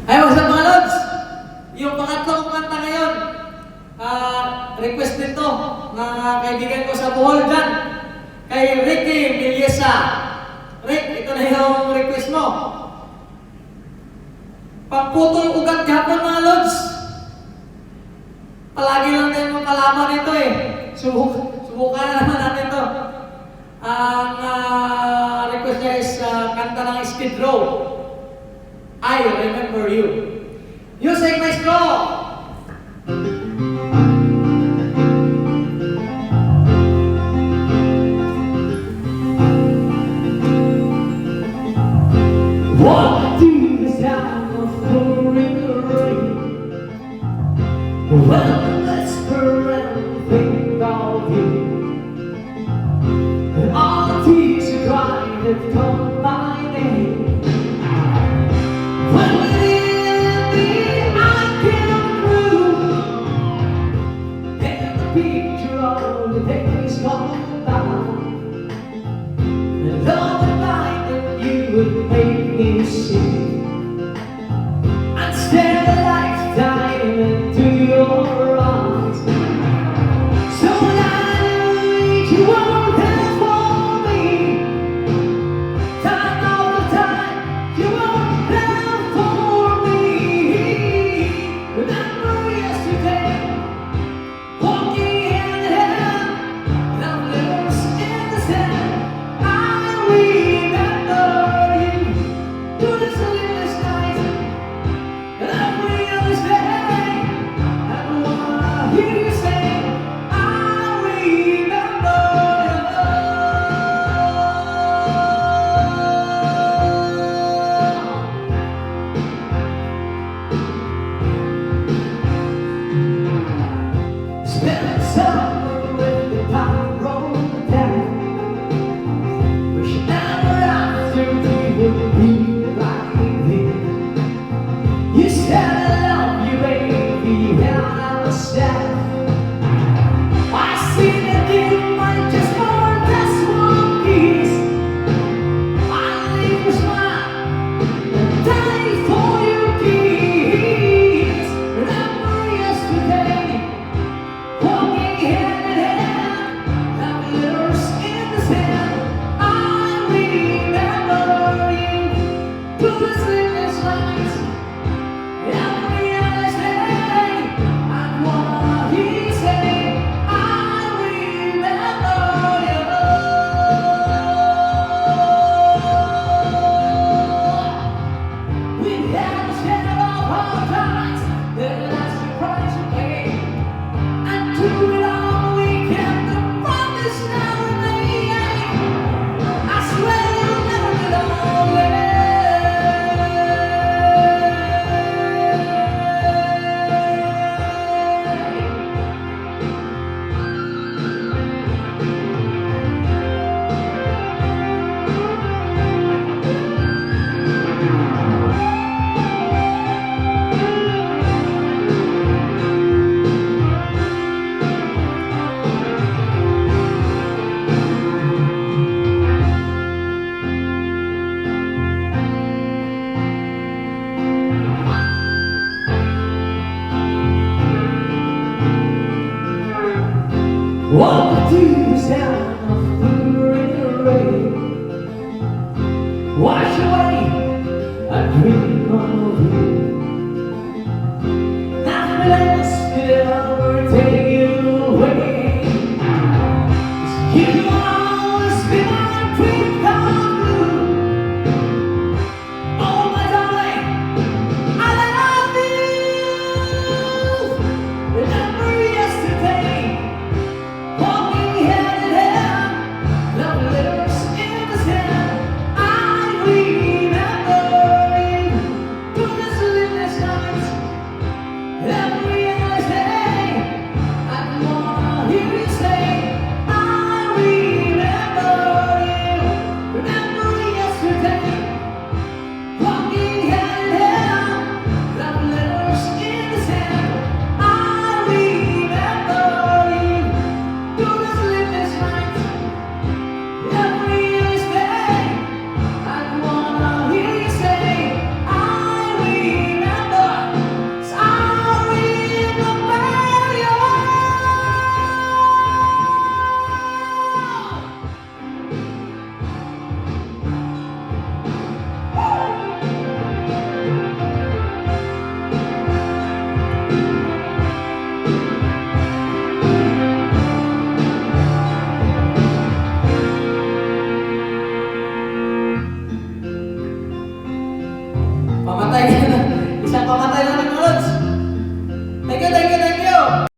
Ay, what's up mga lods? Yung pangatlong kanta ngayon, request nito ng kaibigan ko sa Bohol dyan, kay Ricky Miliesa. Rick, ito na yung request mo. Pagputol ugat gapon mga lods. Palagi lang din yung kalaban nito eh. Subukan na naman natin ito. Ang request niya is kanta ng Skid Row. I remember you. Music, maestro! Walk through the sound of pouring rain. Well, let's and think of you. And all the tears you cried have come my name. When within me I came through, and the picture of the days gone by, and all the night that you would make me see, I'd stare a lifetime into your eyes, so that I knew you won't have for me. Time after time, you won't have for me. Remember yesterday, walking hand in hand, lovers in the sand. I remember you through the sleepless night, and every other day. And when I hear you say, I remember you. Spend summer with the pyro down, wishing ever after we would be like this. You said I love you, baby, and I understand. I see that you might just want just one kiss. I leave your smile and die for your kiss. Remember yesterday, walking hand in hand, lovers in the sand. I remember you through the sleepless nights, every other day. And what he say, I remember you. We had a share of our times, the last price to pay. And through it all we kept the promise never made. I swear you'll never get lonely. Walk through the sound of pouring rain, wash away a dream of you.